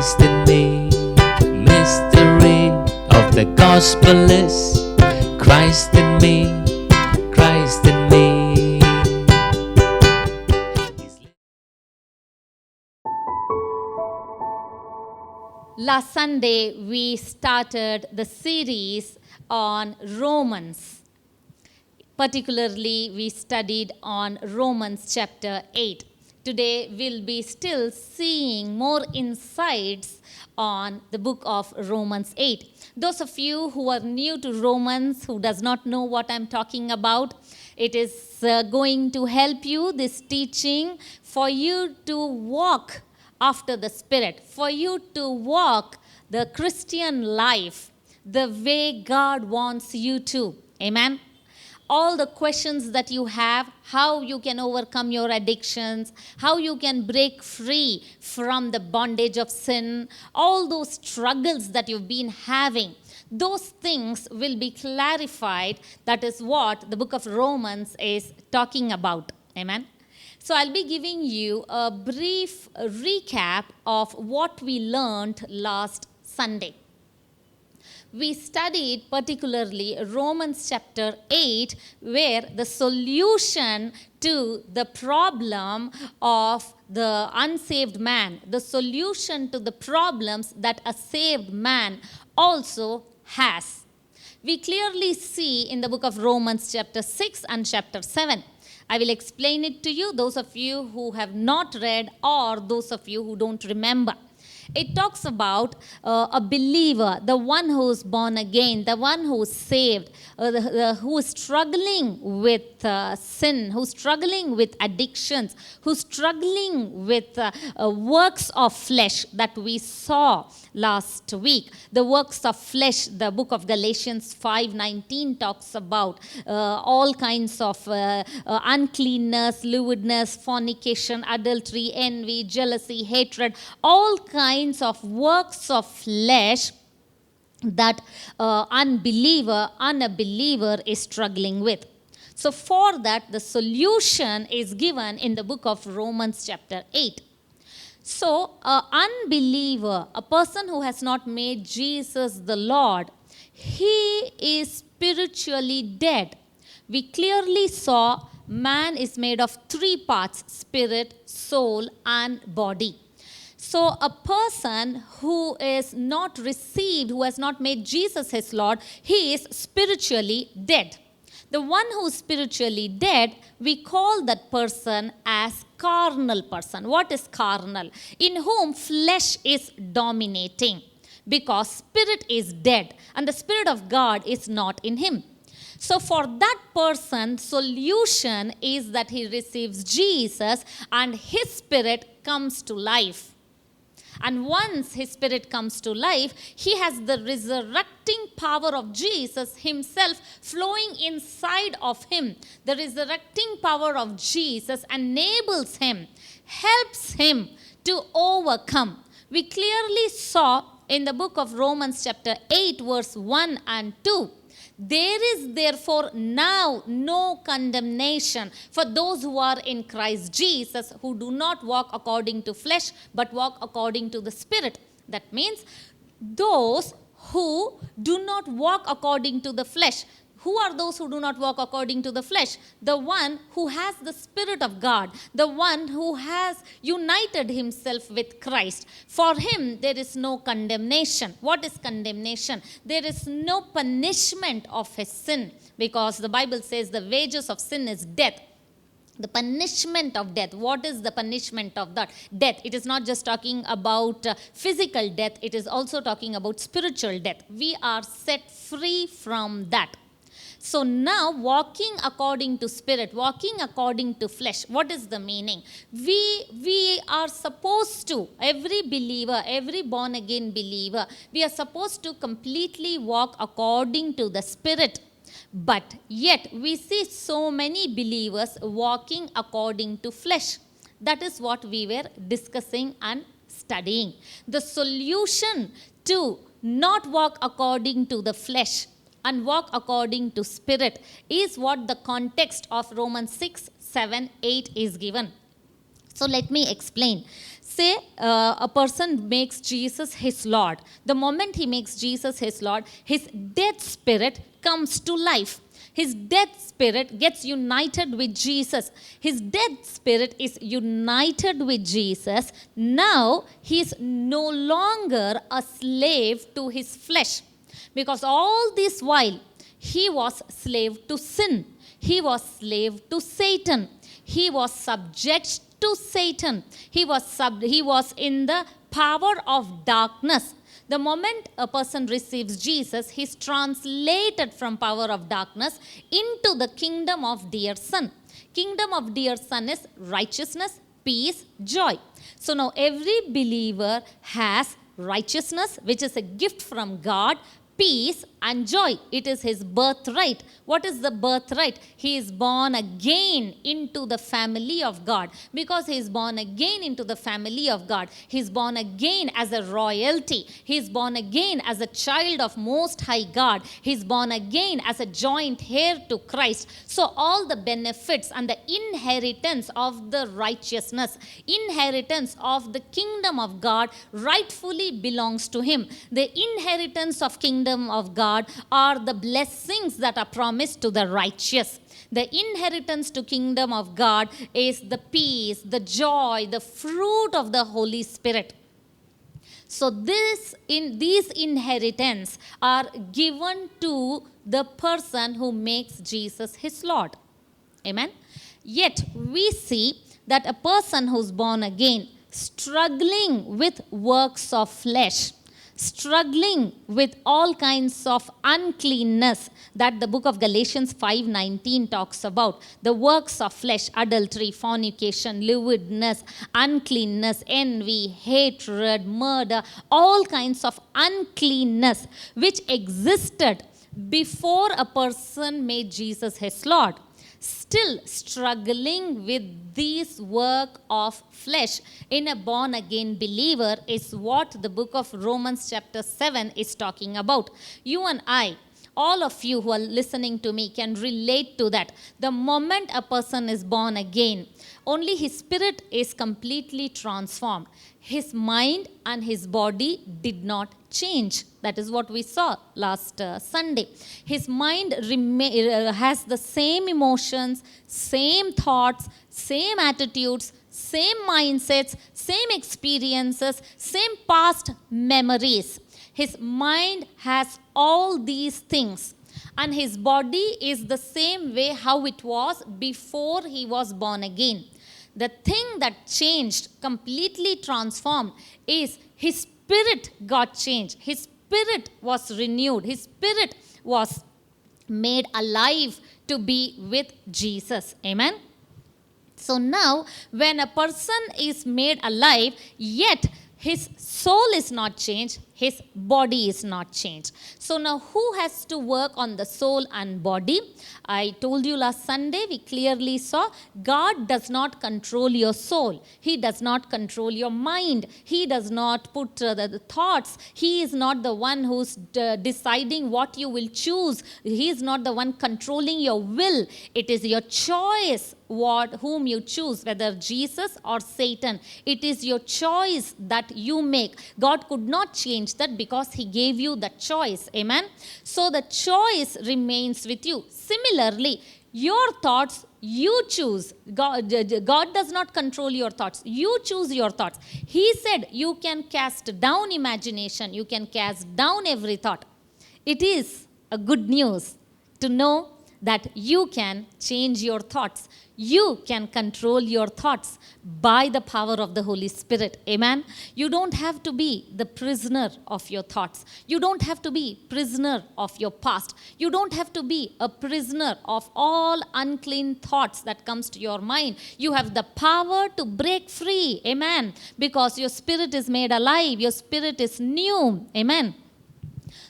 Christ in me. Mystery of the gospel is Christ in me, Christ in me. Last Sunday, we started the series on Romans. Particularly, we studied on Romans chapter 8. Today, we'll be still seeing more insights on the book of Romans 8. Those of you who are new to Romans, who does not know what I'm talking about, it is going to help you, this teaching, for you to walk after the Spirit, for you to walk the Christian life the way God wants you to. Amen. All the questions that you have, how you can overcome your addictions, how you can break free from the bondage of sin, all those struggles that you've been having, those things will be clarified. That is what the book of Romans is talking about. Amen. So I'll be giving you a brief recap of what we learned last Sunday. We studied particularly Romans chapter 8, where the solution to the problem of the unsaved man, the solution to the problems that a saved man also has. We clearly see in the book of Romans chapter 6 and chapter 7. I will explain it to you, those of you who have not read or those of you who don't remember. It talks about a believer, the one who is born again, the one who is saved, who is struggling with sin, who's struggling with addictions, who's struggling with works of flesh that we saw last week. The works of flesh, the book of Galatians 5:19 talks about all kinds of uncleanness, lewdness, fornication, adultery, envy, jealousy, hatred, all kinds of works of flesh that unbeliever is struggling with. So for that, the solution is given in the book of Romans chapter 8. So, an unbeliever, a person who has not made Jesus the Lord, he is spiritually dead. We clearly saw man is made of three parts: spirit, soul, and body. So, a person who is not received, who has not made Jesus his Lord, he is spiritually dead. The one who is spiritually dead, we call that person as carnal person. What is carnal? In whom flesh is dominating, because spirit is dead and the Spirit of God is not in him. So for that person, solution is that he receives Jesus and his spirit comes to life. And once his spirit comes to life, he has the resurrecting power of Jesus himself flowing inside of him. The resurrecting power of Jesus enables him, helps him to overcome. We clearly saw in the book of Romans chapter 8 verse 1 and 2. There is therefore now no condemnation for those who are in Christ Jesus, who do not walk according to flesh, but walk according to the Spirit. That means those who do not walk according to the flesh. Who are those who do not walk according to the flesh? The one who has the Spirit of God, the one who has united himself with Christ. For him, there is no condemnation. What is condemnation? There is no punishment of his sin, because the Bible says the wages of sin is death. The punishment of death. What is the punishment of that? Death. It is not just talking about physical death. It is also talking about spiritual death. We are set free from that. So now, walking according to spirit, walking according to flesh, what is the meaning? We are supposed to, every believer, every born again believer, we are supposed to completely walk according to the Spirit. But yet, we see so many believers walking according to flesh. That is what we were discussing and studying. The solution to not walk according to the flesh and walk according to Spirit is what the context of Romans 6, 7, 8 is given. So let me explain. Say a person makes Jesus his Lord. The moment he makes Jesus his Lord, his dead spirit comes to life. His dead spirit gets united with Jesus. His dead spirit is united with Jesus. Now he is no longer a slave to his flesh. Because all this while, he was slave to sin. He was slave to Satan. He was subject to Satan. He was in the power of darkness. The moment a person receives Jesus, he is translated from power of darkness into the kingdom of dear Son. Kingdom of dear Son is righteousness, peace, joy. So now every believer has righteousness, which is a gift from God, peace and joy. It is his birthright. What is the birthright? He is born again into the family of God. Because he is born again into the family of God, he is born again as a royalty. He is born again as a child of Most High God. He is born again as a joint heir to Christ. So all the benefits and the inheritance of the righteousness, inheritance of the kingdom of God rightfully belongs to him. The inheritance of kingdom of God are the blessings that are promised to the righteous. The inheritance to kingdom of God is the peace, the joy, the fruit of the Holy Spirit. So these inheritance are given to the person who makes Jesus his Lord. Amen. Yet we see that a person who's born again, struggling with works of flesh, struggling with all kinds of uncleanness that the book of Galatians 5:19 talks about. The works of flesh, adultery, fornication, lewdness, uncleanness, envy, hatred, murder, all kinds of uncleanness which existed before a person made Jesus his Lord. Still struggling with this work of flesh in a born again believer is what the book of Romans chapter 7 is talking about. You and I, all of you who are listening to me, can relate to that. The moment a person is born again, only his spirit is completely transformed. His mind and his body did not change. That is what we saw last Sunday. His mind has the same emotions, same thoughts, same attitudes, same mindsets, same experiences, same past memories. His mind has all these things. And his body is the same way how it was before he was born again. The thing that changed, completely transformed, is his spirit got changed. His spirit was renewed. His spirit was made alive to be with Jesus. Amen. So now, when a person is made alive, yet his soul is not changed, his body is not changed. So now who has to work on the soul and body? I told you last Sunday, we clearly saw God does not control your soul. He does not control your mind. He does not put the thoughts. He is not the one who's deciding what you will choose. He is not the one controlling your will. It is your choice whom you choose, whether Jesus or Satan. It is your choice that you make. God could not change that because he gave you the choice. Amen. So the choice remains with you. Similarly, your thoughts, you choose. God does not control your thoughts. You choose your thoughts. He said you can cast down imagination. You can cast down every thought. It is a good news to know that you can change your thoughts. You can control your thoughts by the power of the Holy Spirit. Amen. You don't have to be the prisoner of your thoughts. You don't have to be prisoner of your past. You don't have to be a prisoner of all unclean thoughts that comes to your mind. You have the power to break free. Amen. Because your spirit is made alive. Your spirit is new. Amen.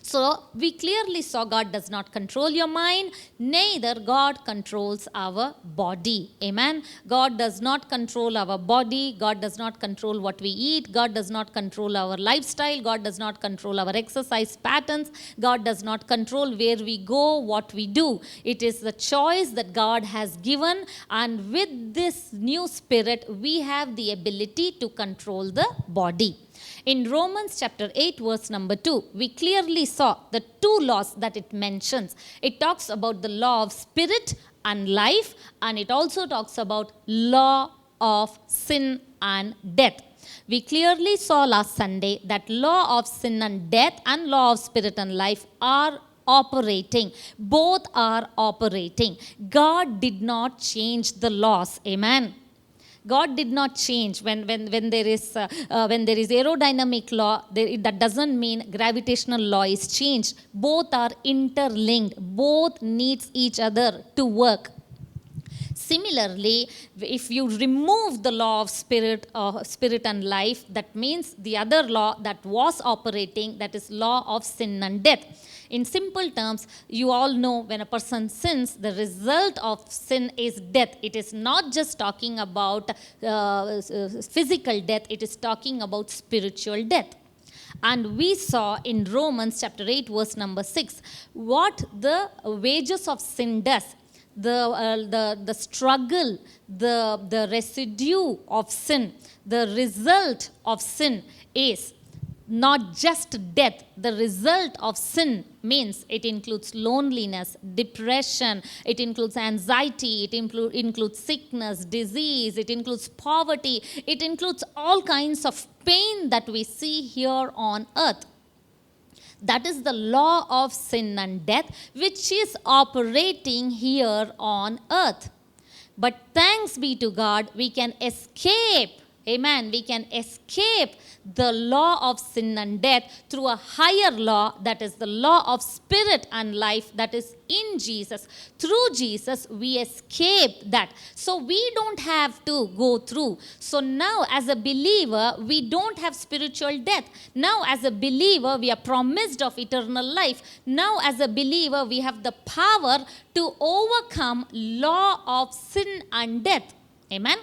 So we clearly saw God does not control your mind, neither God controls our body. Amen. God does not control our body. God does not control what we eat. God does not control our lifestyle. God does not control our exercise patterns. God does not control where we go, what we do. It is the choice that God has given, and with this new spirit, we have the ability to control the body. In Romans chapter 8, verse number 2, we clearly saw the two laws that it mentions. It talks about the law of spirit and life, and it also talks about law of sin and death. We clearly saw last Sunday that law of sin and death and law of spirit and life are operating. Both are operating. God did not change the laws. Amen. God did not change. When there is aerodynamic law, that doesn't mean gravitational law is changed. Both are interlinked. Both needs each other to work. Similarly, if you remove the law of spirit and life, that means the other law that was operating, that is law of sin and death. In simple terms, you all know when a person sins, the result of sin is death. It is not just talking about physical death, it is talking about spiritual death. And we saw in Romans chapter 8, verse number 6, what the wages of sin does. The struggle, the residue of sin, the result of sin is not just death. The result of sin means it includes loneliness, depression, it includes anxiety, it includes sickness, disease, it includes poverty, it includes all kinds of pain that we see here on earth. That is the law of sin and death, which is operating here on earth. But thanks be to God, we can escape. Amen. We can escape the law of sin and death through a higher law, that is the law of spirit and life, that is in Jesus. Through Jesus, we escape that. So we don't have to go through. So now as a believer, we don't have spiritual death. Now as a believer, we are promised of eternal life. Now as a believer, we have the power to overcome law of sin and death. Amen.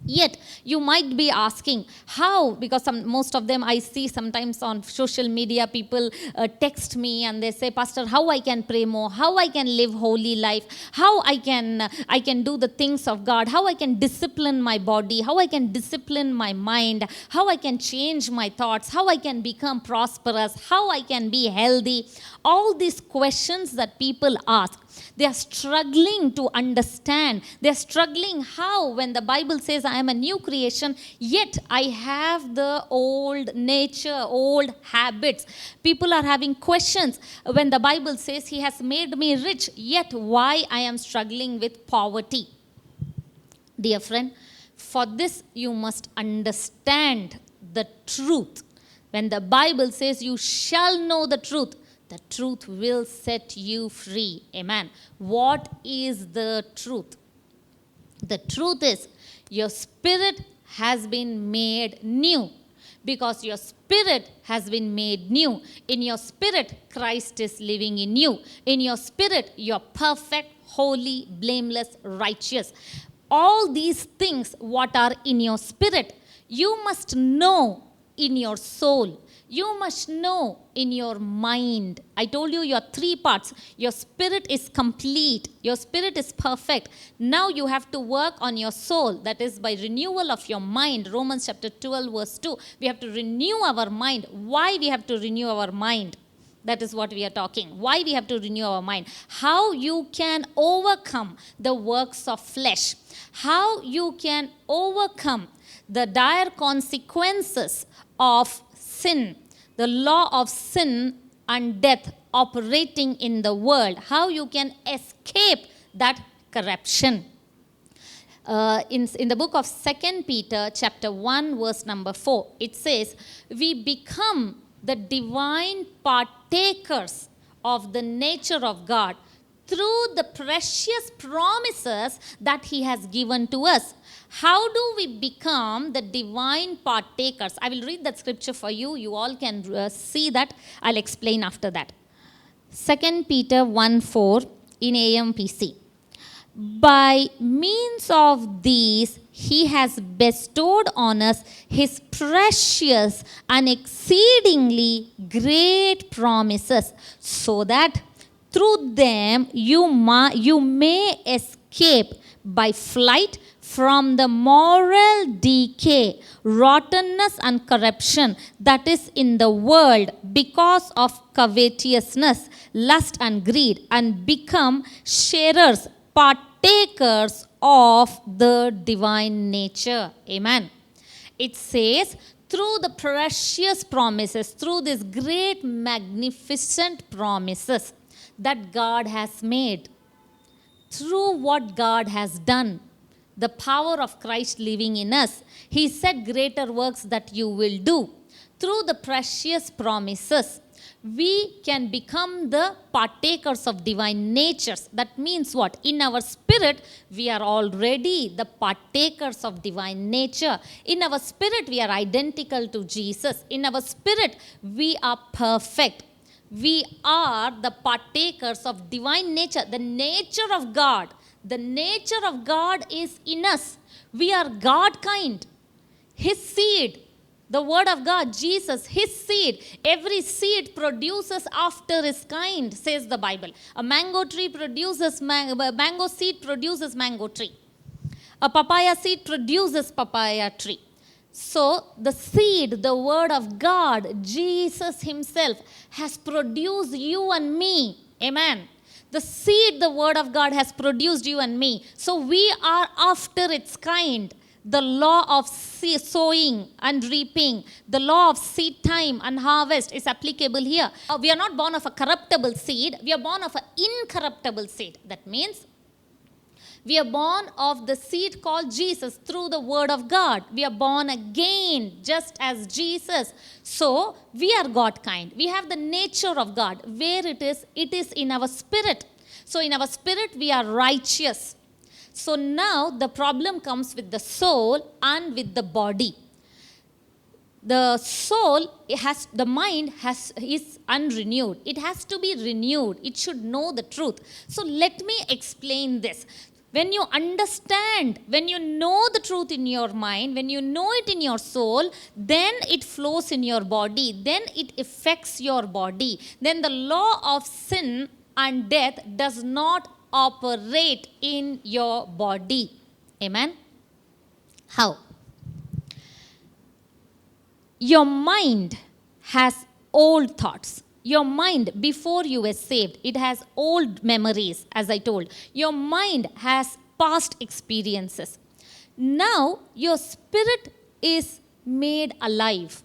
Yet, you might be asking, how? Because most of them I see sometimes on social media, people text me and they say, Pastor, how I can pray more? How I can live holy life? How I can do the things of God? How I can discipline my body? How I can discipline my mind? How I can change my thoughts? How I can become prosperous? How I can be healthy? All these questions that people ask. They are struggling to understand. They are struggling how, when the Bible says I am a new creation, yet I have the old nature, old habits. People are having questions. When the Bible says He has made me rich, yet why I am struggling with poverty? Dear friend, for this you must understand the truth. When the Bible says you shall know the truth will set you free. Amen. What is the truth? The truth is your spirit has been made new. Because your spirit has been made new. In your spirit, Christ is living in you. In your spirit, you are perfect, holy, blameless, righteous. All these things, what are in your spirit, you must know in your soul. You must know in your mind. I told you your three parts. Your spirit is complete. Your spirit is perfect. Now you have to work on your soul. That is by renewal of your mind. Romans chapter 12 verse 2. We have to renew our mind. Why we have to renew our mind? That is what we are talking. Why we have to renew our mind. How you can overcome the works of flesh. How you can overcome the dire consequences of sin, the law of sin and death operating in the world, how you can escape that corruption. In the book of 2 Peter chapter 1 verse number 4, it says, we become the divine partakers of the nature of God through the precious promises that He has given to us. How do we become the divine partakers? I will read that scripture for you. You all can see that. I'll explain after that. 2 Peter 1:4 in AMPC. By means of these, he has bestowed on us his precious and exceedingly great promises, so that through them you may escape by flight from the moral decay, rottenness, and corruption that is in the world because of covetousness, lust, and greed, and become sharers, partakers of the divine nature. Amen. It says, through the precious promises, through these great, magnificent promises that God has made, through what God has done, the power of Christ living in us, he said, greater works that you will do. Through the precious promises, we can become the partakers of divine natures. That means what? In our spirit, we are already the partakers of divine nature. In our spirit, we are identical to Jesus. In our spirit, we are perfect. We are the partakers of divine nature, the nature of God. The nature of God is in us. We are God kind. His seed, the word of God, Jesus, his seed. Every seed produces after his kind, says the Bible. A mango tree produces mango seed produces mango tree. A papaya seed produces papaya tree. So the seed, the word of God, Jesus himself has produced you and me. Amen. The seed, the word of God has produced you and me. So we are after its kind. The law of sowing and reaping, the law of seed time and harvest is applicable here. We are not born of a corruptible seed. We are born of an incorruptible seed. That means we are born of the seed called Jesus through the word of God. We are born again just as Jesus. So we are God kind. We have the nature of God. Where it is in our spirit. So in our spirit we are righteous. So now the problem comes with the soul and with the body. The soul the mind is unrenewed. It has to be renewed. It should know the truth. So let me explain this. When you understand, when you know the truth in your mind, when you know it in your soul, then it flows in your body. Then it affects your body. Then the law of sin and death does not operate in your body. Amen? How? Your mind has old thoughts. Your mind, before you were saved, it has old memories, as I told. Your mind has past experiences. Now, your spirit is made alive.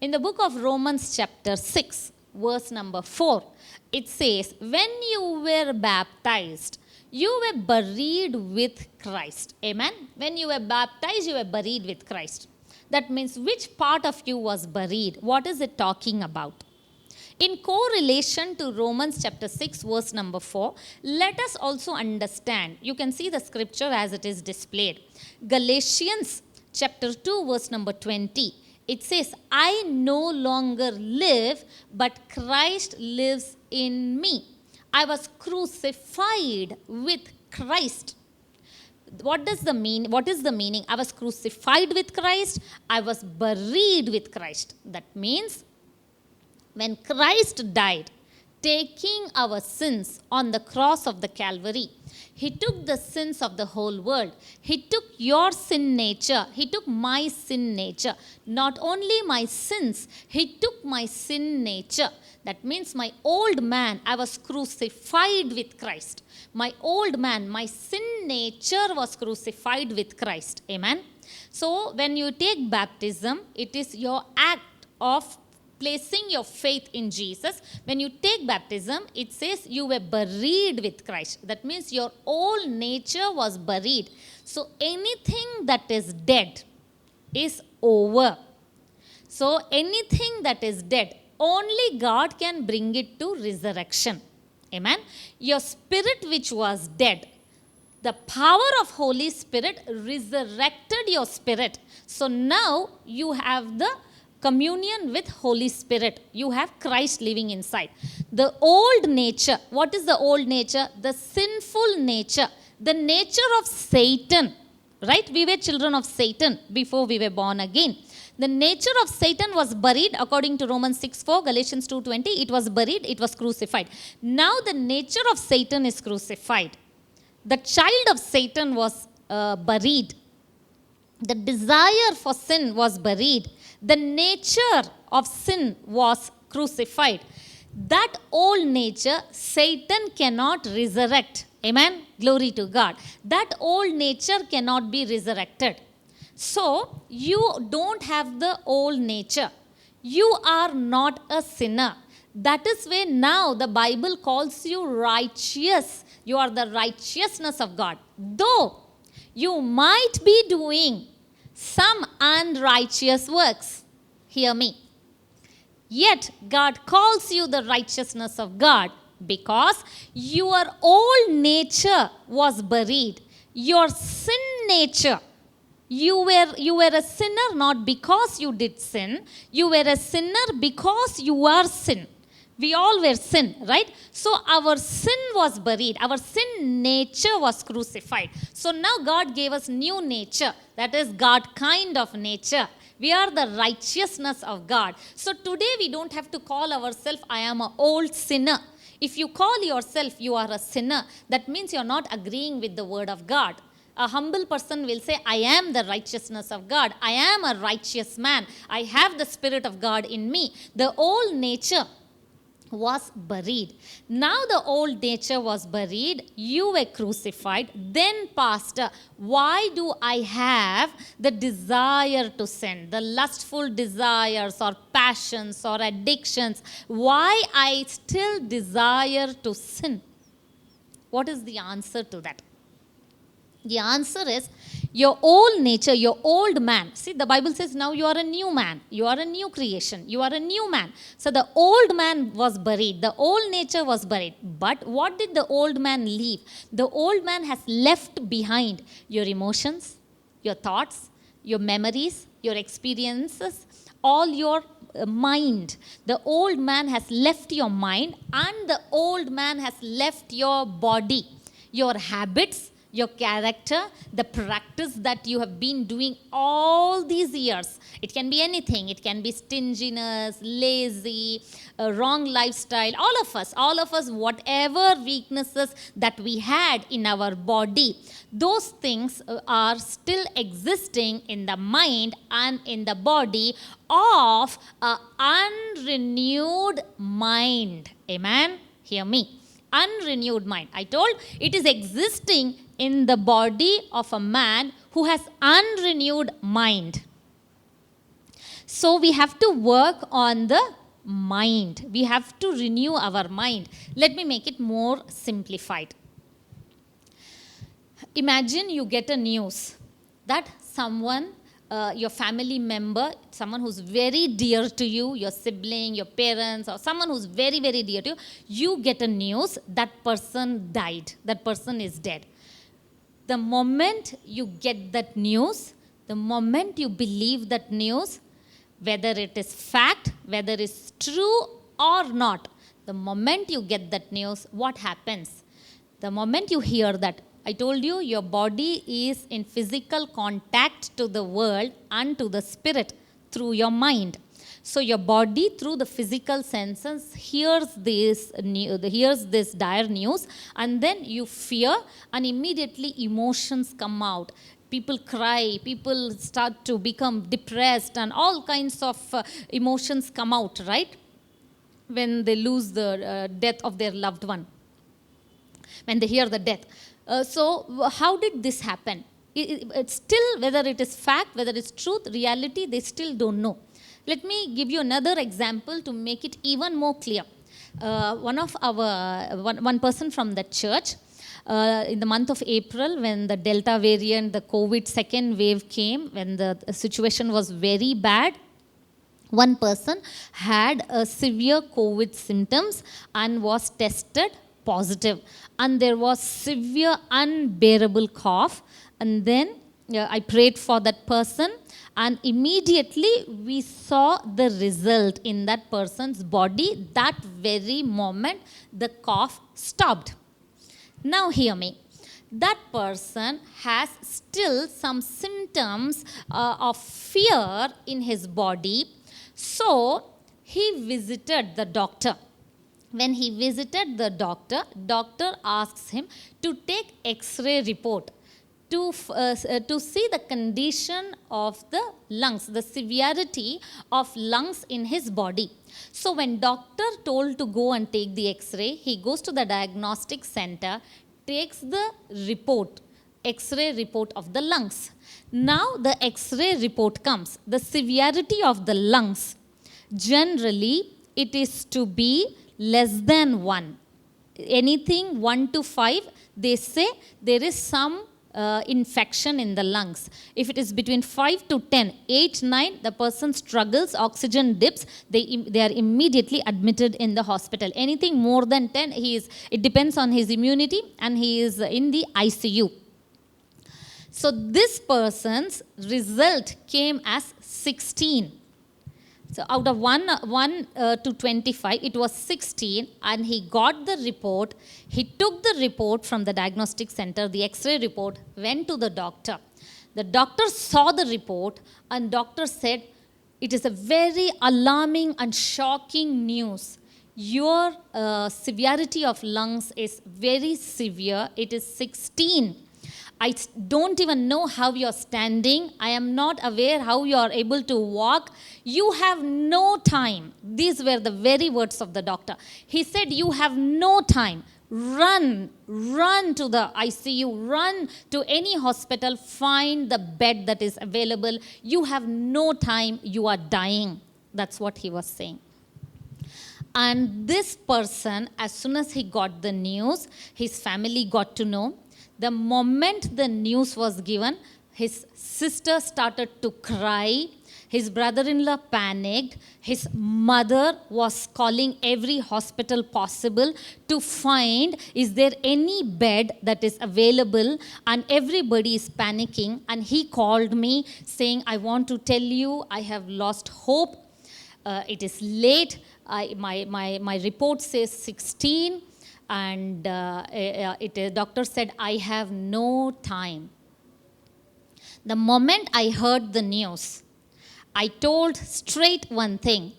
In the book of Romans chapter 6, verse number 4, it says, when you were baptized, you were buried with Christ. Amen? When you were baptized, you were buried with Christ. That means which part of you was buried? What is it talking about? In correlation to Romans chapter 6 verse number 4, let us also understand. You can see the scripture as it is displayed. Galatians chapter 2 verse number 20. It says, I no longer live, but Christ lives in me. I was crucified with Christ. What is the meaning? I was crucified with Christ. I was buried with Christ. That means when Christ died, taking our sins on the cross of the Calvary, he took the sins of the whole world. He took your sin nature. He took my sin nature. Not only my sins, he took my sin nature. That means my old man, I was crucified with Christ. My old man, my sin nature was crucified with Christ. Amen. So when you take baptism, it is your act of placing your faith in Jesus. When you take baptism, it says you were buried with Christ. That means your old nature was buried. So anything that is dead is over. So anything that is dead, only God can bring it to resurrection. Amen. Your spirit which was dead, The power of Holy Spirit resurrected your spirit. So now you have the communion with Holy Spirit. You have Christ living inside. The old nature, what is the old nature? The sinful nature, the nature of Satan, right? We were children of Satan before we were born again. The nature of Satan was buried according to Romans 6:4, Galatians 2:20. It was buried, it was crucified. Now the nature of Satan is crucified. The child of Satan was buried. The desire for sin was buried. The nature of sin was crucified. That old nature, Satan cannot resurrect. Amen? Glory to God. That old nature cannot be resurrected. So, you don't have the old nature. You are not a sinner. That is why now the Bible calls you righteous. You are the righteousness of God. Though you might be doing some unrighteous works. Hear me. Yet God calls you the righteousness of God because your old nature was buried. Your sin nature. You were a sinner not because you did sin. You were a sinner because you are sin. We all were sin, right? So our sin was buried. Our sin nature was crucified. So now God gave us new nature. That is God kind of nature. We are the righteousness of God. So today we don't have to call ourselves, I am an old sinner. If you call yourself, you are a sinner, that means you're not agreeing with the word of God. A humble person will say, I am the righteousness of God. I am a righteous man. I have the Spirit of God in me. The old nature was buried. Now the old nature was buried. You were crucified. Then, Pastor, why do I have the desire to sin? The lustful desires or passions or addictions. Why I still desire to sin? What is the answer to that? The answer is your old nature, your old man. See, the Bible says now you are a new man. You are a new creation. You are a new man. So the old man was buried. The old nature was buried. But what did the old man leave? The old man has left behind your emotions, your thoughts, your memories, your experiences, all your mind. The old man has left your mind and the old man has left your body, your habits, your character, the practice that you have been doing all these years. It can be anything. It can be stinginess, lazy, a wrong lifestyle. All of us, whatever weaknesses that we had in our body, those things are still existing in the mind and in the body of an unrenewed mind. Amen? Hear me. Unrenewed mind. I told it is existing in the body of a man who has unrenewed mind. So we have to work on the mind. We have to renew our mind. Let me make it more simplified. Imagine you get a news that someone, your family member, someone who's very dear to you, your sibling, your parents, or someone who's very, very dear to you, you get a news that person died, that person is dead. The moment you get that news, the moment you believe that news, whether it is fact, whether it's true or not, the moment you get that news, what happens? The moment you hear that, I told you, your body is in physical contact to the world and to the spirit through your mind. So your body, through the physical senses, hears this dire news, and then you fear, and immediately emotions come out. People cry, people start to become depressed, and all kinds of emotions come out, right? When they lose the death of their loved one, when they hear the death. So how did this happen? It's still, whether it is fact, whether it's truth, reality, they still don't know. Let me give you another example to make it even more clear. One person from the church, in the month of April, when the Delta variant, the COVID second wave came, when the situation was very bad, one person had severe COVID symptoms and was tested positive. And there was severe, unbearable cough. And then I prayed for that person, and immediately we saw the result in that person's body. That very moment, the cough stopped. Now, hear me. That person has still some symptoms of fear in his body. So, he visited the doctor. When he visited the doctor, doctor asks him to take X-ray report to see the condition of the lungs, the severity of lungs in his body. So when doctor told to go and take the X-ray, he goes to the diagnostic center, takes the report, X-ray report of the lungs. Now the X-ray report comes. The severity of the lungs, generally it is to be less than 1. Anything 1 to 5, they say there is some infection in the lungs. If it is between 5 to 10, 8, 9, the person struggles, oxygen dips, they are immediately admitted in the hospital. Anything more than 10, it depends on his immunity, and he is in the ICU. So this person's result came as 16. So out of 1 to 25, it was 16, and he got the report. He took the report from the diagnostic center, the X-ray report, went to the doctor. The doctor saw the report, and doctor said, it is a very alarming and shocking news. Your severity of lungs is very severe. It is 16. I don't even know how you're standing. I am not aware how you are able to walk. You have no time. These were the very words of the doctor. He said, you have no time. Run to the ICU, run to any hospital, find the bed that is available. You have no time. You are dying. That's what he was saying. And this person, as soon as he got the news, his family got to know. The moment the news was given, his sister started to cry. His brother-in-law panicked. His mother was calling every hospital possible to find, is there any bed that is available? And everybody is panicking. And he called me saying, I want to tell you, I have lost hope. It is late. My report says 16. And doctor said, I have no time. The moment I heard the news, I told straight one thing.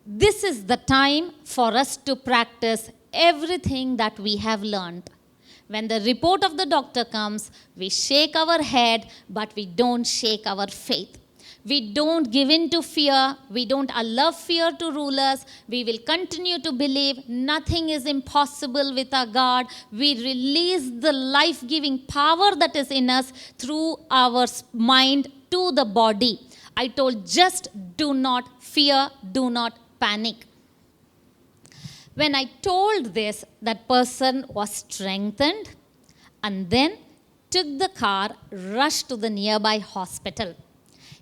This is the time for us to practice everything that we have learned. When the report of the doctor comes, we shake our head, but we don't shake our faith. We don't give in to fear. We don't allow fear to rule us. We will continue to believe nothing is impossible with our God. We release the life-giving power that is in us through our mind to the body. I told, just do not fear, do not panic. When I told this, that person was strengthened and then took the car, rushed to the nearby hospital.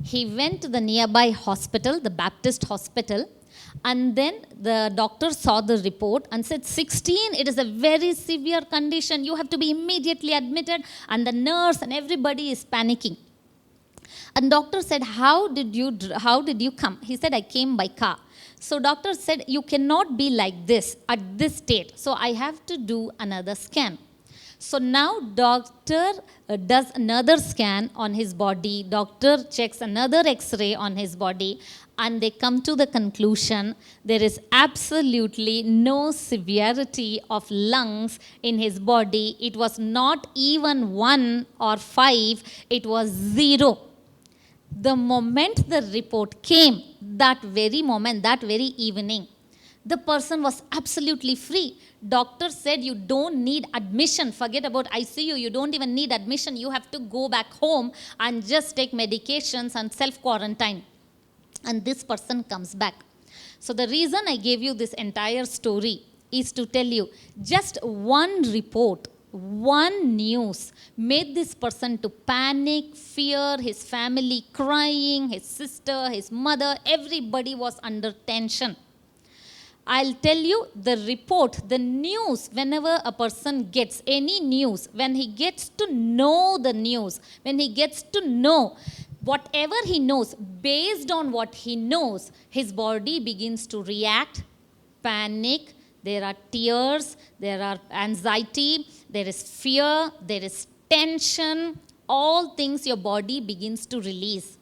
He went to the nearby hospital, the Baptist hospital, and then the doctor saw the report and said, 16, it is a very severe condition. You have to be immediately admitted. And the nurse and everybody is panicking. And doctor said, how did you come? He said, I came by car. So doctor said, you cannot be like this at this state. So I have to do another scan. So now doctor does another scan on his body. Doctor checks another X-ray on his body. And they come to the conclusion there is absolutely no severity of lungs in his body. It was not even 1 or 5. It was 0. The moment the report came, that very moment, that very evening, the person was absolutely free. Doctor said, you don't need admission. Forget about ICU. You don't even need admission. You have to go back home and just take medications and self-quarantine. And this person comes back. So the reason I gave you this entire story is to tell you, just one report, one news made this person to panic, fear, his family crying, his sister, his mother, everybody was under tension. I'll tell you the report, the news, whenever a person gets any news, when he gets to know the news, when he gets to know whatever he knows, based on what he knows, his body begins to react, panic, there are tears, there are anxiety, there is fear, there is tension, all things your body begins to release.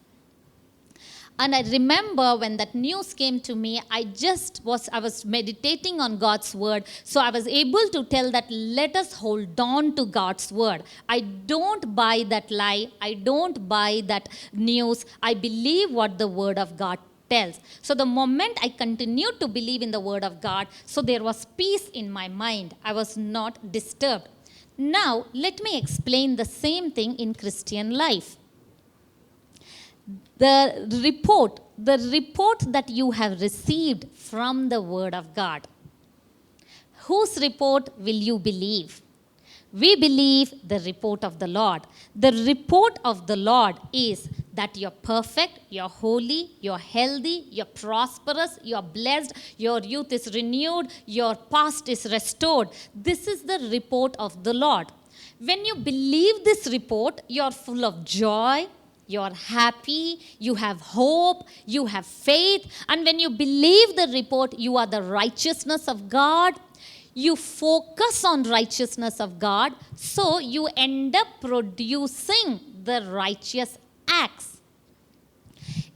And I remember when that news came to me, I was meditating on God's word. So I was able to tell that let us hold on to God's word. I don't buy that lie. I don't buy that news. I believe what the word of God tells. So the moment I continued to believe in the word of God, so there was peace in my mind. I was not disturbed. Now, let me explain the same thing in Christian life. The report that you have received from the word of God, whose report will you believe? We believe the report of the Lord. The report of the Lord is that you're perfect, you're holy, you're healthy, you're prosperous, you're blessed, your youth is renewed, your past is restored. This is the report of the Lord. When you believe this report, you're full of joy, you're happy, you have hope, you have faith. And when you believe the report, you are the righteousness of God. You focus on righteousness of God, so you end up producing the righteous acts.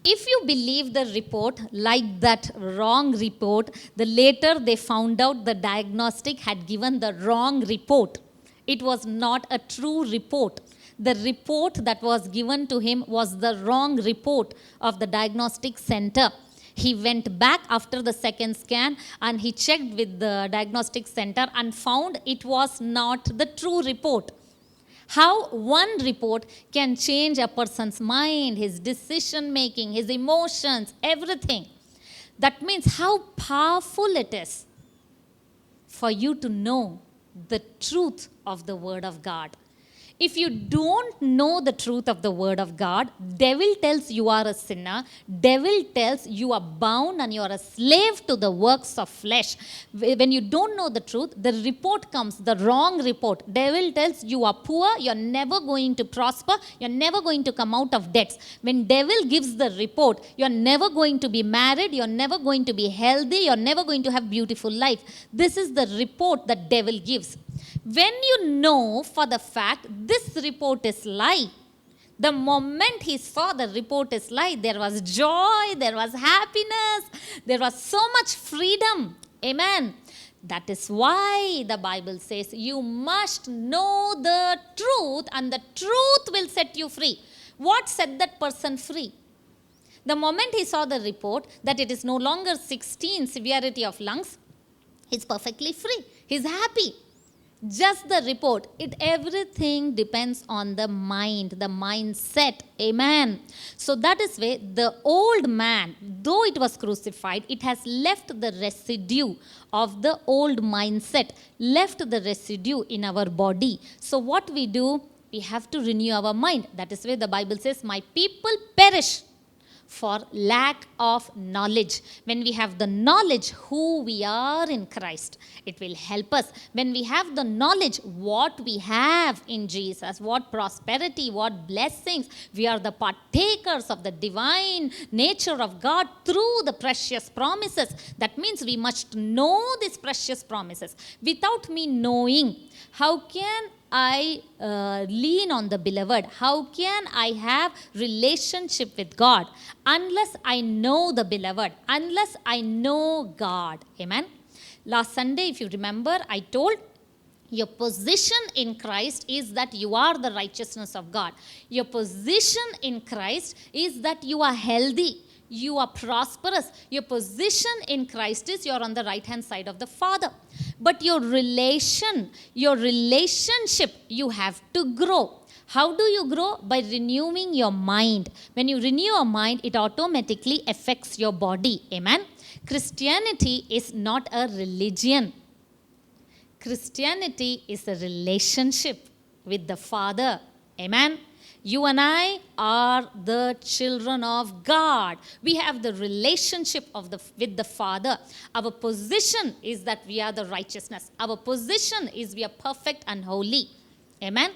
If you believe the report like that wrong report, the later they found out the diagnostic had given the wrong report. It was not a true report. The report that was given to him was the wrong report of the diagnostic center. He went back after the second scan and he checked with the diagnostic center and found it was not the true report. How one report can change a person's mind, his decision making, his emotions, everything. That means how powerful it is for you to know the truth of the word of God. If you don't know the truth of the word of God, devil tells you are a sinner. Devil tells you are bound and you are a slave to the works of flesh. When you don't know the truth, the report comes, the wrong report. Devil tells you are poor, you're never going to prosper, you're never going to come out of debts. When devil gives the report, you're never going to be married, you're never going to be healthy, you're never going to have beautiful life. This is the report that devil gives. When you know for the fact this report is lie, the moment he saw the report is lie, there was joy, there was happiness, there was so much freedom. Amen. That is why the Bible says you must know the truth and the truth will set you free. What set that person free? The moment he saw the report that it is no longer 16 severity of lungs, he's perfectly free. He's happy. Just the report. Everything depends on the mind, the mindset. Amen. So that is why the old man, though it was crucified, it has left the residue of the old mindset, left the residue in our body. So what we do, we have to renew our mind. That is why the Bible says, my people perish for lack of knowledge. When we have the knowledge who we are in Christ, it will help us. When we have the knowledge what we have in Jesus, what prosperity, what blessings, we are the partakers of the divine nature of God through the precious promises. That means we must know these precious promises. Without me knowing, how can I lean on the beloved? How can I have relationship with God? Unless I know the beloved, unless I know God. Amen. Last Sunday, if you remember, I told your position in Christ is that you are the righteousness of God. Your position in Christ is that you are healthy. You are prosperous. Your position in Christ is you're on the right hand side of the Father. But your relationship, you have to grow. How do you grow? By renewing your mind. When you renew your mind, it automatically affects your body. Amen. Christianity is not a religion. Christianity is a relationship with the Father. Amen. You and I are the children of God. We have the relationship with the Father. Our position is that we are the righteousness. Our position is we are perfect and holy. Amen.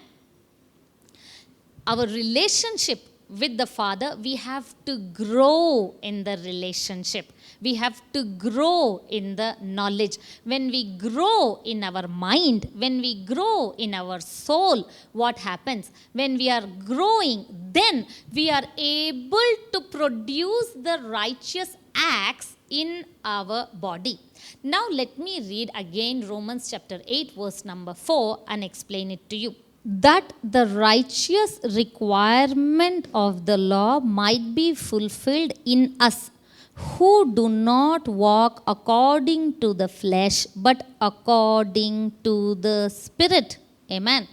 Our relationship with the Father, we have to grow in the relationship. We have to grow in the knowledge. When we grow in our mind, when we grow in our soul, what happens? When we are growing, then we are able to produce the righteous acts in our body. Now let me read again Romans chapter 8 verse number 4 and explain it to you. That the righteous requirement of the law might be fulfilled in us, who do not walk according to the flesh, but according to the Spirit. Amen.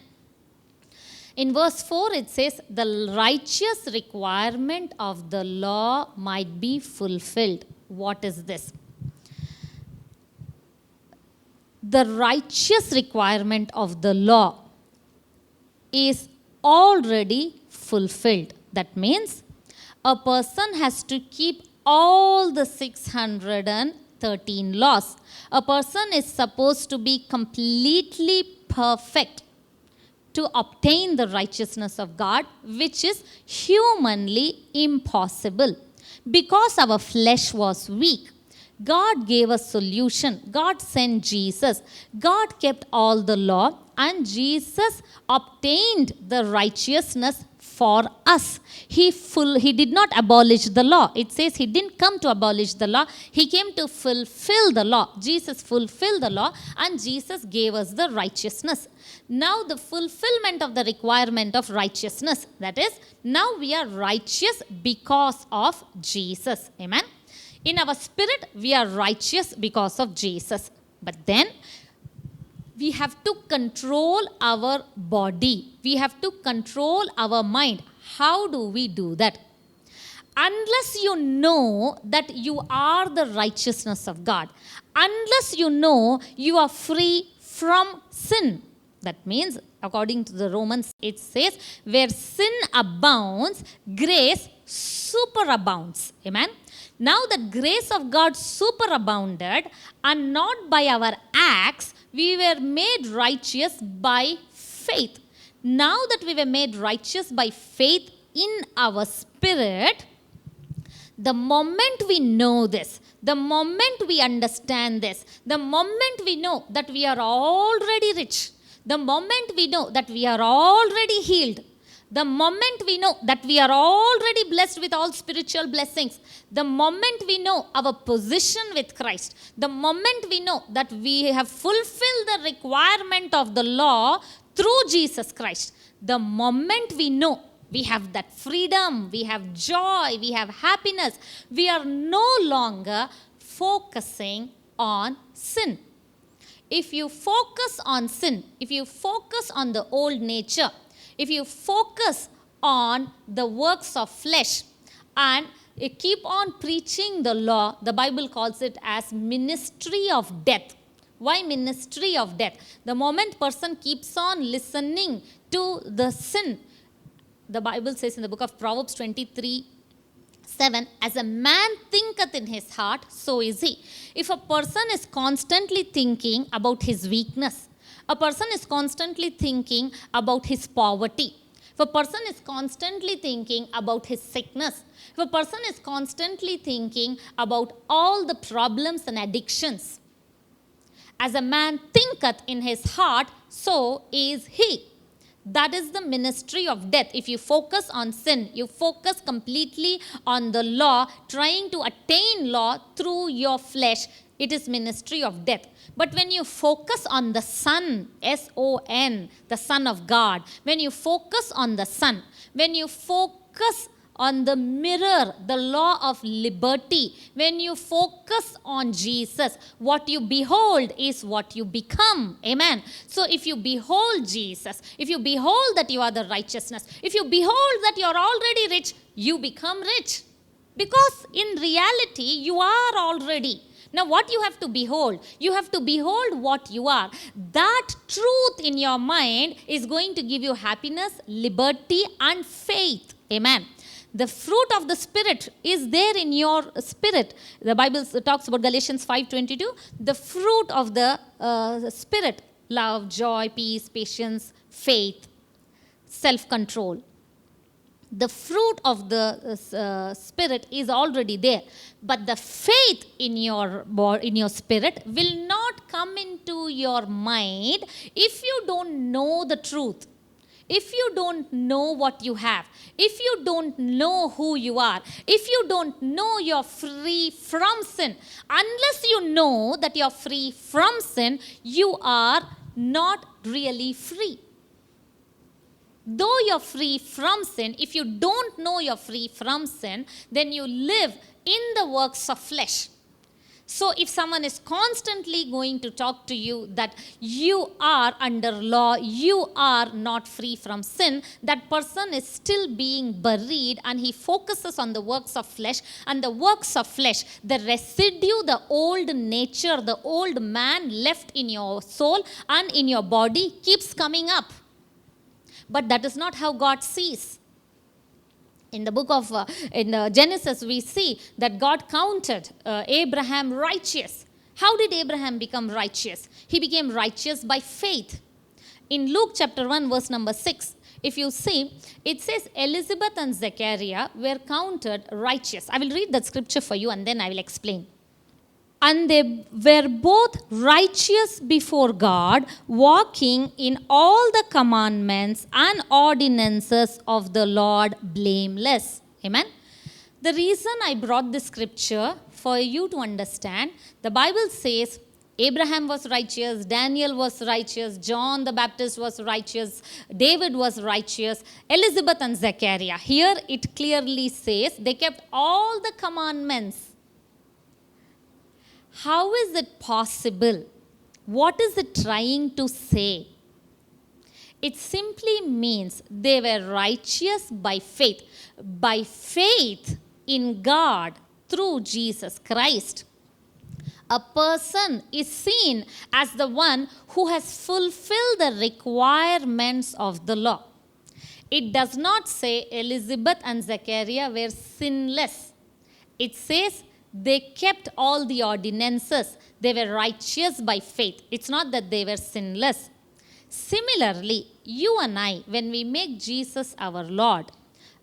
In verse 4 it says, the righteous requirement of the law might be fulfilled. What is this? The righteous requirement of the law is already fulfilled. That means a person has to keep all the 613 laws. A person is supposed to be completely perfect to obtain the righteousness of God, which is humanly impossible. Because our flesh was weak, God gave a solution. God sent Jesus. God kept all the law, and Jesus obtained the righteousness for us. He did not abolish the law. It says he didn't come to abolish the law. He came to fulfill the law. Jesus fulfilled the law, and Jesus gave us the righteousness. Now the fulfillment of the requirement of righteousness, that is, now we are righteous because of Jesus. Amen. In our spirit, we are righteous because of Jesus. But then, we have to control our body. We have to control our mind. How do we do that? Unless you know that you are the righteousness of God, unless you know you are free from sin. That means, according to the Romans, it says, where sin abounds, grace superabounds. Amen. Now the grace of God superabounded, and not by our acts, we were made righteous by faith. Now that we were made righteous by faith in our spirit, the moment we know this, the moment we understand this, the moment we know that we are already rich, the moment we know that we are already healed, the moment we know that we are already blessed with all spiritual blessings, the moment we know our position with Christ, the moment we know that we have fulfilled the requirement of the law through Jesus Christ, the moment we know we have that freedom, we have joy, we have happiness, we are no longer focusing on sin. If you focus on sin, if you focus on the old nature, if you focus on the works of flesh and you keep on preaching the law, the Bible calls it as ministry of death. Why ministry of death? The moment person keeps on listening to the sin, the Bible says in the book of Proverbs 23:7, as a man thinketh in his heart, so is he. If a person is constantly thinking about his weakness, a person is constantly thinking about his poverty, if a person is constantly thinking about his sickness, if a person is constantly thinking about all the problems and addictions, as a man thinketh in his heart, so is he. That is the ministry of death. If you focus on sin, you focus completely on the law, trying to attain law through your flesh, it is ministry of death. But when you focus on the Son, S-O-N, the Son of God, when you focus on the Son, when you focus on the mirror, the law of liberty, when you focus on Jesus, what you behold is what you become. Amen. So if you behold Jesus, if you behold that you are the righteousness, if you behold that you are already rich, you become rich. Because in reality, you are already. Now, what you have to behold? You have to behold what you are. That truth in your mind is going to give you happiness, liberty, and faith. Amen. The fruit of the Spirit is there in your spirit. The Bible talks about Galatians 5:22. The fruit of the Spirit: love, joy, peace, patience, faith, self-control. The fruit of the Spirit is already there, but the faith in your spirit will not come into your mind if you don't know the truth. If you don't know what you have, if you don't know who you are, if you don't know you're free from sin, unless you know that you're free from sin, you are not really free. Though you're free from sin, if you don't know you're free from sin, then you live in the works of flesh. So if someone is constantly going to talk to you that you are under law, you are not free from sin, that person is still being buried, and he focuses on the works of flesh. And the works of flesh, the residue, the old nature, the old man left in your soul and in your body keeps coming up. But that is not how God sees. In the book of Genesis, we see that God counted Abraham righteous. How did Abraham become righteous? He became righteous by faith. In Luke chapter 1, verse number 6, if you see, it says Elizabeth and Zechariah were counted righteous. I will read that scripture for you and then I will explain. And they were both righteous before God, walking in all the commandments and ordinances of the Lord blameless. Amen. The reason I brought this scripture for you to understand, the Bible says Abraham was righteous, Daniel was righteous, John the Baptist was righteous, David was righteous, Elizabeth and Zechariah. Here it clearly says they kept all the commandments. How is it possible? What is it trying to say? It simply means they were righteous by faith. By faith in God through Jesus Christ. A person is seen as the one who has fulfilled the requirements of the law. It does not say Elizabeth and Zechariah were sinless. It says they kept all the ordinances. They were righteous by faith. It's not that they were sinless. Similarly, you and I, when we make Jesus our Lord,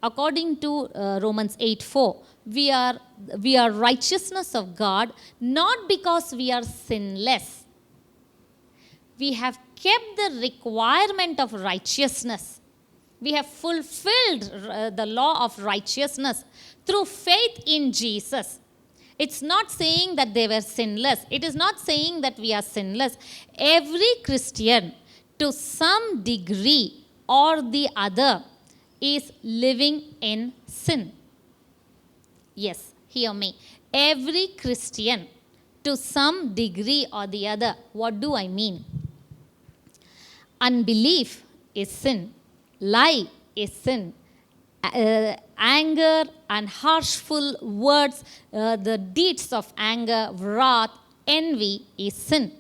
according to Romans 8:4, we are righteousness of God, not because we are sinless. We have kept the requirement of righteousness. We have fulfilled the law of righteousness through faith in Jesus. It's not saying that they were sinless. It is not saying that we are sinless. Every Christian, to some degree or the other, is living in sin. Yes, hear me. Every Christian, to some degree or the other. What do I mean? Unbelief is sin. Lie is sin. Anger and harshful words, the deeds of anger, wrath, envy is sin.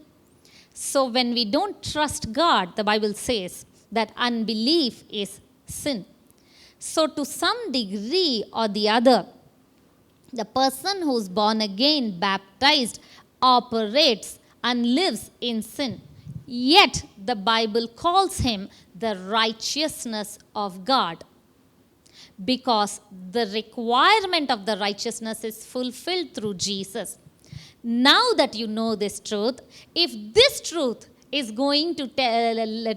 So when we don't trust God, the Bible says that unbelief is sin. So to some degree or the other, the person who's born again, baptized, operates and lives in sin. Yet the Bible calls him the righteousness of God. Because the requirement of the righteousness is fulfilled through Jesus. Now that you know this truth, if this truth is going to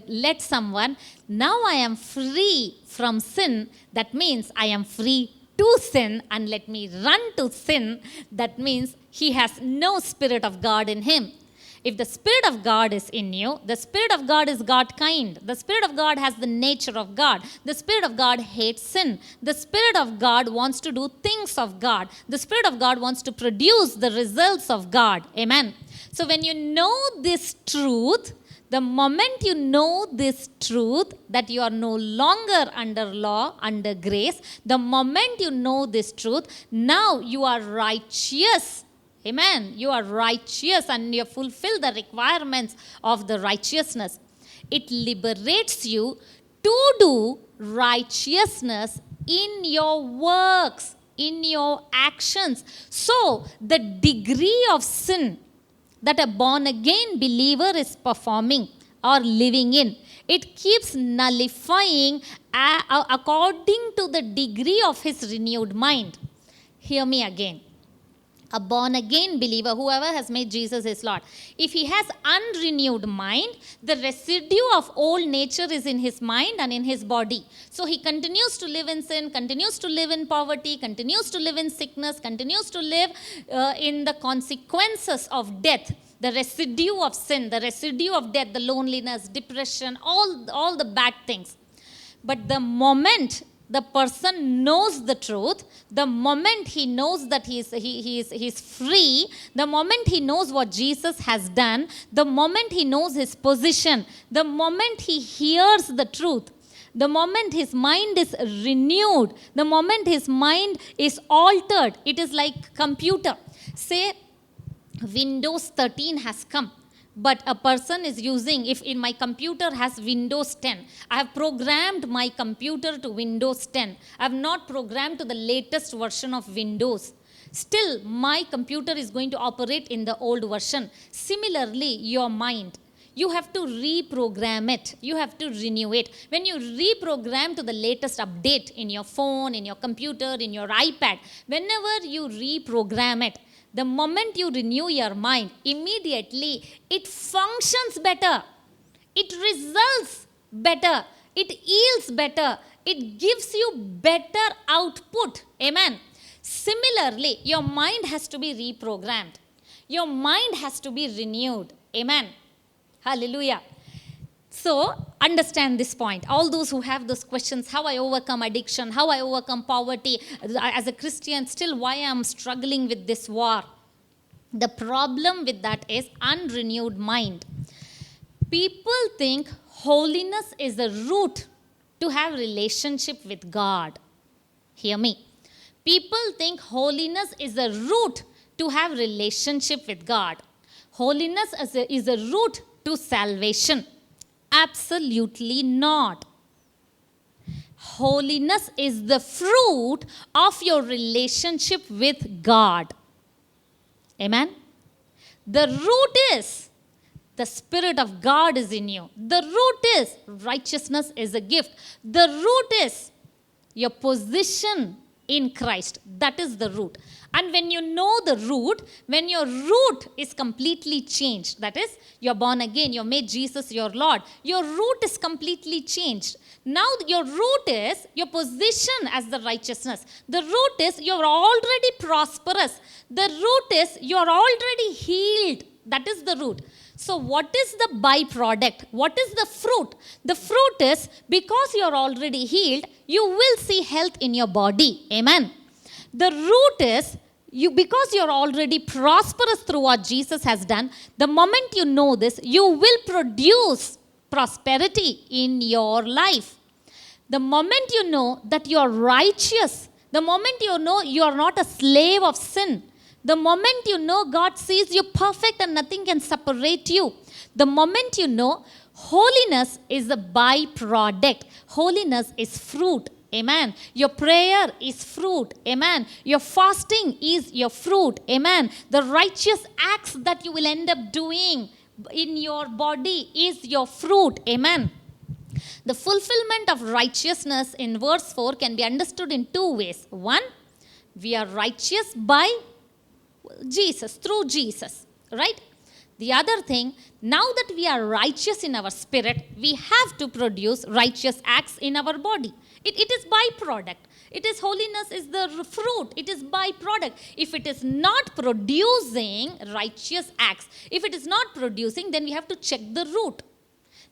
let someone, now I am free from sin, that means I am free to sin, and let me run to sin, that means he has no Spirit of God in him. If the Spirit of God is in you, the Spirit of God is God kind. The Spirit of God has the nature of God. The Spirit of God hates sin. The Spirit of God wants to do things of God. The Spirit of God wants to produce the results of God. Amen. So when you know this truth, the moment you know this truth, that you are no longer under law, under grace, the moment you know this truth, now you are righteous. Amen. You are righteous and you fulfill the requirements of the righteousness. It liberates you to do righteousness in your works, in your actions. So, the degree of sin that a born again believer is performing or living in, it keeps nullifying according to the degree of his renewed mind. Hear me again. A born again believer, whoever has made Jesus his Lord, if he has unrenewed mind, the residue of old nature is in his mind and in his body. So he continues to live in sin, continues to live in poverty, continues to live in sickness, continues to live in the consequences of death. The residue of sin, the residue of death, the loneliness, depression, all the bad things. But the moment the person knows the truth, the moment he knows that he is free, the moment he knows what Jesus has done, the moment he knows his position, the moment he hears the truth, the moment his mind is renewed, the moment his mind is altered, it is like computer. Say Windows 13 has come, but a person is using, if in my computer has Windows 10, I have programmed my computer to Windows 10. I have not programmed to the latest version of Windows. Still, my computer is going to operate in the old version. Similarly, your mind, you have to reprogram it. You have to renew it. When you reprogram to the latest update in your phone, in your computer, in your iPad, whenever you reprogram it, the moment you renew your mind, immediately it functions better. It results better. It yields better. It gives you better output. Amen. Similarly, your mind has to be reprogrammed. Your mind has to be renewed. Amen. Hallelujah. So, understand this point. All those who have those questions, how I overcome addiction, how I overcome poverty, as a Christian, still why I am struggling with this war. The problem with that is unrenewed mind. People think holiness is the route to have relationship with God. Hear me. People think holiness is the route to have relationship with God. Holiness is a route to salvation. Absolutely not. Holiness is the fruit of your relationship with God. Amen. The root is the Spirit of God is in you. The root is righteousness is a gift. The root is your position in Christ. That is the root. And when you know the root, when your root is completely changed, that is, you're born again, you've made Jesus your Lord, your root is completely changed. Now your root is your position as the righteousness. The root is you're already prosperous. The root is you're already healed. That is the root. So what is the byproduct? What is the fruit? The fruit is because you're already healed, you will see health in your body. Amen. The root is because you're already prosperous through what Jesus has done, the moment you know this, you will produce prosperity in your life. The moment you know that you're righteous, the moment you know you're not a slave of sin, the moment you know God sees you perfect and nothing can separate you, the moment you know holiness is a byproduct, holiness is fruit. Amen. Your prayer is fruit. Amen. Your fasting is your fruit. Amen. The righteous acts that you will end up doing in your body is your fruit. Amen. The fulfillment of righteousness in verse 4 can be understood in two ways. One, we are righteous by Jesus, through Jesus. Right? The other thing, now that we are righteous in our spirit, we have to produce righteous acts in our body. It is byproduct. It is holiness is the fruit. It is byproduct. If it is not producing righteous acts, if it is not producing, then we have to check the root.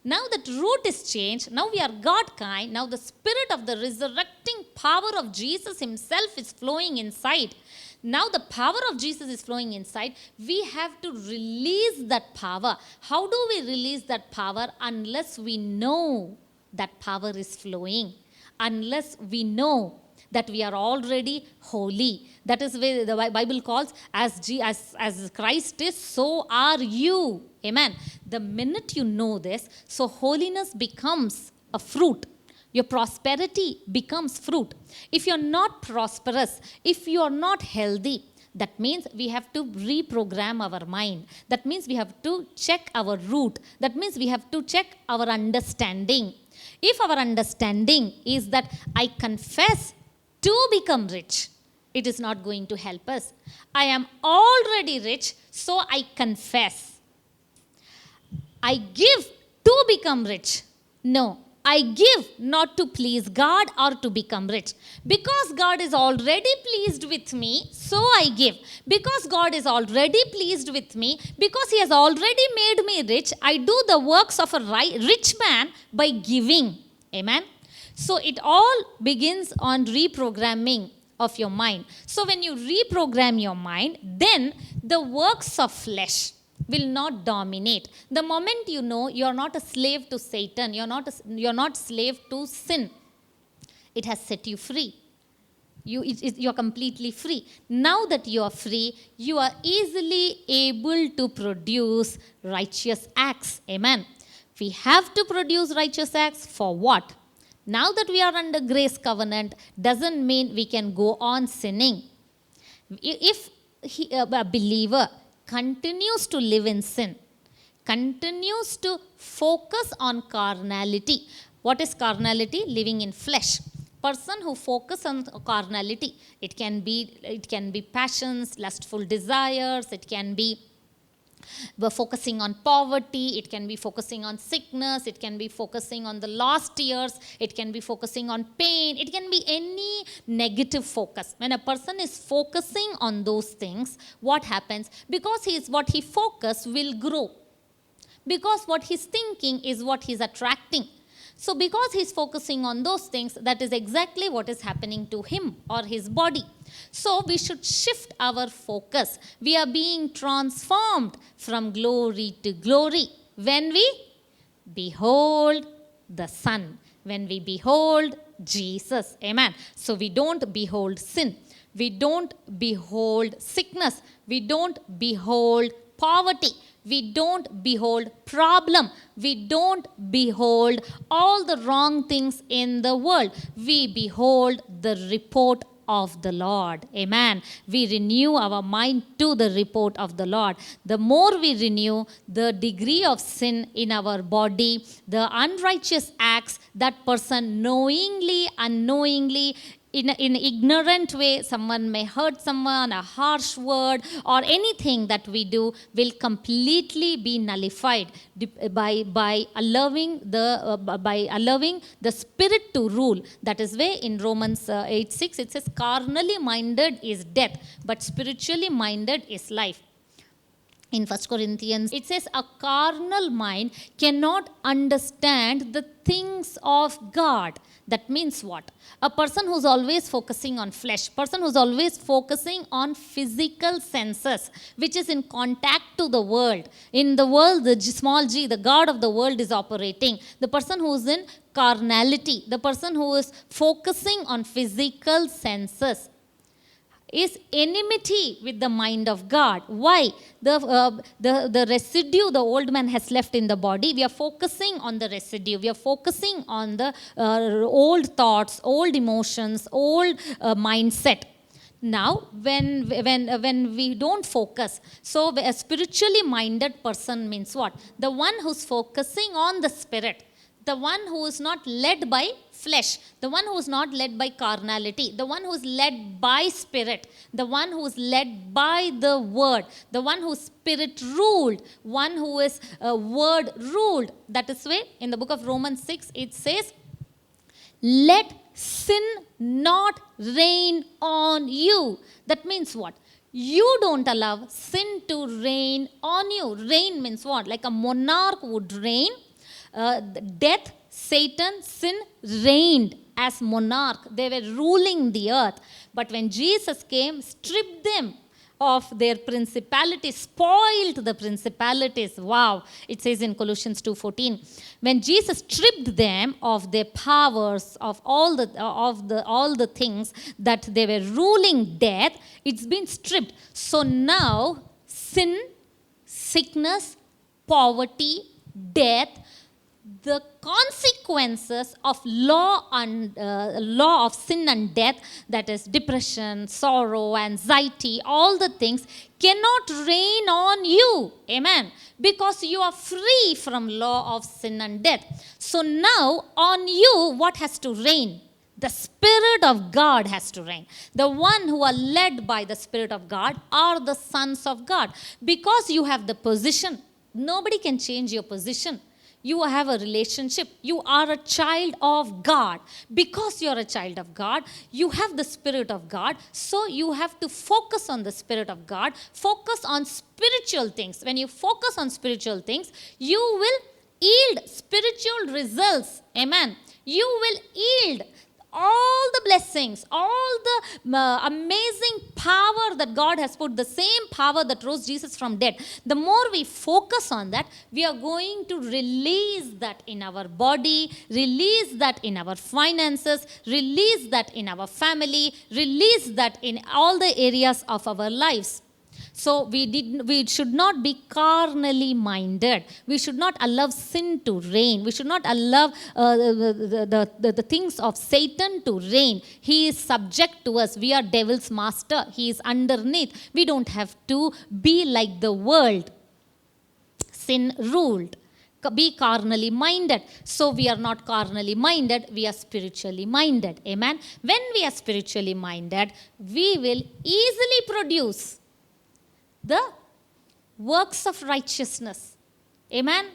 Now that root is changed, now we are God kind, now the spirit of the resurrecting power of Jesus himself is flowing inside. Now the power of Jesus is flowing inside. We have to release that power. How do we release that power? Unless we know that power is flowing. Unless we know that we are already holy. That is where the Bible calls as Christ is, so are you. Amen. The minute you know this, so holiness becomes a fruit. Your prosperity becomes fruit. If you're not prosperous, if you're not healthy, that means we have to reprogram our mind. That means we have to check our root. That means we have to check our understanding. If our understanding is that I confess to become rich, it is not going to help us. I am already rich, so I confess. I give to become rich. No, I give not to please God or to become rich. Because God is already pleased with me, so I give. Because God is already pleased with me, because He has already made me rich, I do the works of a rich man by giving. Amen. So it all begins on reprogramming of your mind. So when you reprogram your mind, then the works of flesh will not dominate. The moment you know you're not a slave to Satan, you're not slave to sin, it has set you free. You're completely free. Now that you are free, you are easily able to produce righteous acts. Amen. We have to produce righteous acts for what? Now that we are under grace covenant, doesn't mean we can go on sinning. If a believer continues to live in sin, continues to focus on carnality. What is carnality? Living in flesh. Person who focuses on carnality, it can be passions, lustful desires, it can be focusing on poverty, it can be focusing on sickness, it can be focusing on the lost years, it can be focusing on pain, it can be any negative focus. When a person is focusing on those things, what happens? Because what he focuses will grow. Because what he's thinking is what he's attracting. So because he's focusing on those things, that is exactly what is happening to him or his body. So we should shift our focus. We are being transformed from glory to glory when we behold the Son, when we behold Jesus. Amen. So we don't behold sin. We don't behold sickness. We don't behold poverty. We don't behold problem. We don't behold all the wrong things in the world. We behold the report of the Lord. Amen. We renew our mind to the report of the Lord. The more we renew, the degree of sin in our body, the unrighteous acts that person knowingly, unknowingly, in an ignorant way, someone may hurt someone, a harsh word, or anything that we do will completely be nullified by allowing the Spirit to rule. That is why in Romans 8:6 it says, carnally minded is death, but spiritually minded is life. In 1 Corinthians, it says a carnal mind cannot understand the things of God. That means what? A person who's always focusing on flesh, person who's always focusing on physical senses, which is in contact to the world. In the world, the small g, the God of the world is operating. The person who's in carnality, the person who is focusing on physical senses, is enmity with the mind of God. Why? The residue the old man has left in the body, we are focusing on the residue. We are focusing on the old thoughts, old emotions, old mindset. Now, when we don't focus, so a spiritually minded person means what? The one who's focusing on the Spirit. The one who is not led by flesh, the one who is not led by carnality, the one who is led by Spirit, the one who is led by the Word, the one who is Spirit ruled, one who is Word ruled. That is why in the book of Romans 6 it says, let sin not reign on you. That means what? You don't allow sin to reign on you. Reign means what? Like a monarch would reign. Death, Satan, sin reigned as monarch. They were ruling the earth. But when Jesus came, stripped them of their principalities, spoiled the principalities. Wow, it says in Colossians 2:14, when Jesus stripped them of their powers, of all the things that they were ruling death, it's been stripped. So now sin, sickness, poverty, death, the consequences of law of sin and death, that is depression, sorrow, anxiety, all the things cannot reign on you. Amen. Because you are free from law of sin and death. So now on you, what has to reign? The Spirit of God has to reign. The one who are led by the Spirit of God are the sons of God. Because you have the position, nobody can change your position. You have a relationship. You are a child of God. Because you are a child of God, you have the Spirit of God. So you have to focus on the Spirit of God. Focus on spiritual things. When you focus on spiritual things, you will yield spiritual results. Amen. You will yield all the blessings, all the amazing power that God has put, the same power that rose Jesus from dead. The more we focus on that, we are going to release that in our body, release that in our finances, release that in our family, release that in all the areas of our lives. So we should not be carnally minded. We should not allow sin to reign. We should not allow the things of Satan to reign. He is subject to us. We are devil's master. He is underneath. We don't have to be like the world. Sin ruled. Be carnally minded. So we are not carnally minded. We are spiritually minded. Amen. When we are spiritually minded, we will easily produce the works of righteousness. Amen.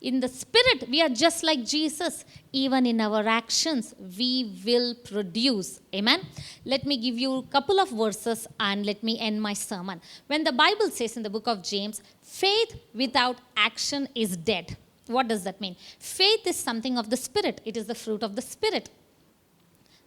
In the Spirit, we are just like Jesus. Even in our actions, we will produce. Amen. Let me give you a couple of verses and let me end my sermon. When the Bible says in the book of James, faith without action is dead. What does that mean? Faith is something of the Spirit. It is the fruit of the Spirit.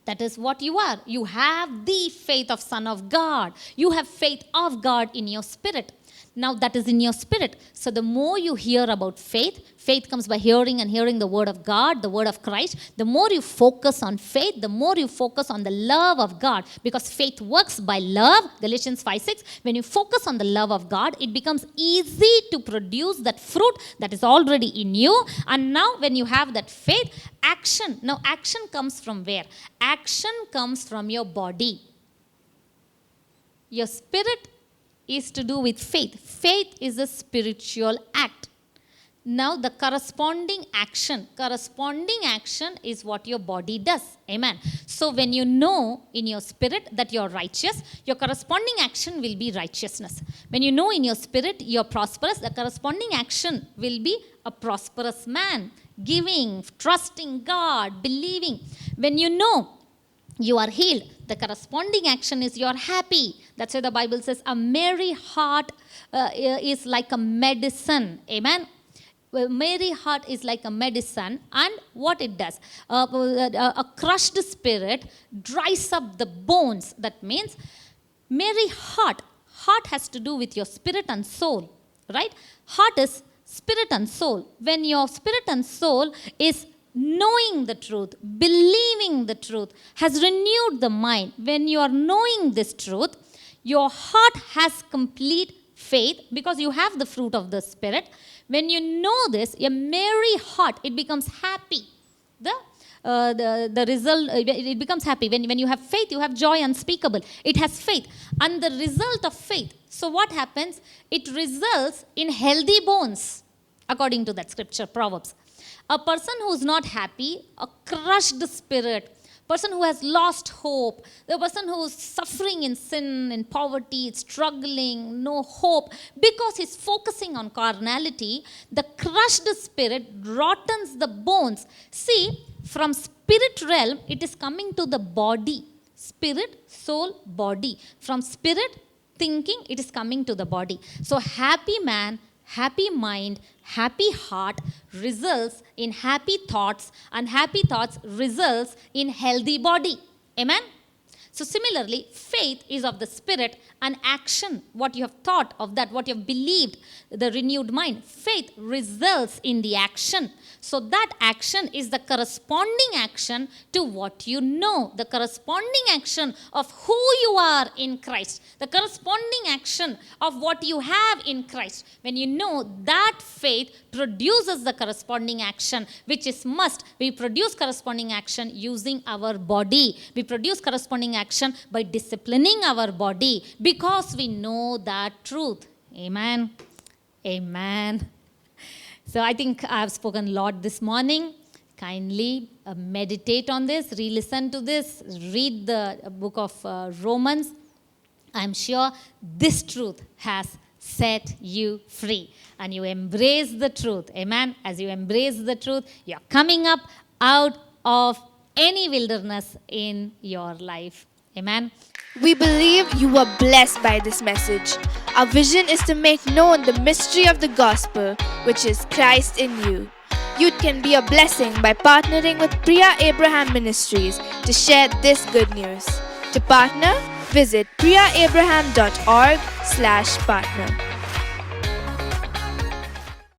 That is what you are. You have the faith of Son of God. You have faith of God in your spirit. Now that is in your spirit. So the more you hear about faith, faith comes by hearing and hearing the word of God, the word of Christ. The more you focus on faith, the more you focus on the love of God. Because faith works by love, Galatians 5:6. When you focus on the love of God, it becomes easy to produce that fruit that is already in you. And now when you have that faith, action. Now action comes from where? Action comes from your body. Your spirit is to do with faith. Faith is a spiritual act. Now the corresponding action is what your body does. Amen. So when you know in your spirit that you're righteous, your corresponding action will be righteousness. When you know in your spirit you're prosperous, the corresponding action will be a prosperous man, giving, trusting God, believing. When you know you are healed, the corresponding action is you're happy. That's why the Bible says a merry heart is like a medicine. Amen. Well, merry heart is like a medicine, and what it does, a crushed spirit dries up the bones. That means merry heart. Heart has to do with your spirit and soul, right? Heart is spirit and soul. When your spirit and soul is knowing the truth, believing the truth, has renewed the mind. When you are knowing this truth, your heart has complete faith because you have the fruit of the Spirit. When you know this, a merry heart, it becomes happy. The result, it becomes happy. When you have faith, you have joy unspeakable. It has faith. And the result of faith, so what happens? It results in healthy bones, according to that scripture, Proverbs. A person who is not happy, a crushed spirit, person who has lost hope, the person who is suffering in sin, in poverty, struggling, no hope, because he's focusing on carnality, the crushed spirit rottens the bones. See, from spirit realm, it is coming to the body. Spirit, soul, body. From spirit, thinking, it is coming to the body. So happy man, happy mind, happy heart results in happy thoughts, and happy thoughts results in healthy body. Amen. So similarly, faith is of the Spirit, and action, what you have thought of that, what you have believed, the renewed mind. Faith results in the action. So that action is the corresponding action to what you know, the corresponding action of who you are in Christ, the corresponding action of what you have in Christ. When you know, that faith produces the corresponding action, which is must. We produce corresponding action using our body. We produce corresponding action by disciplining our body because we know that truth. Amen. Amen. So I think I've spoken a lot this morning. Kindly meditate on this, re-listen to this, read the book of Romans. I'm sure this truth has set you free. And you embrace the truth. Amen. As you embrace the truth, you're coming up out of any wilderness in your life. Amen. We believe you were blessed by this message. Our vision is to make known the mystery of the gospel, which is Christ in you. You can be a blessing by partnering with Priya Abraham Ministries to share this good news. To partner, visit priyaabraham.org/partner.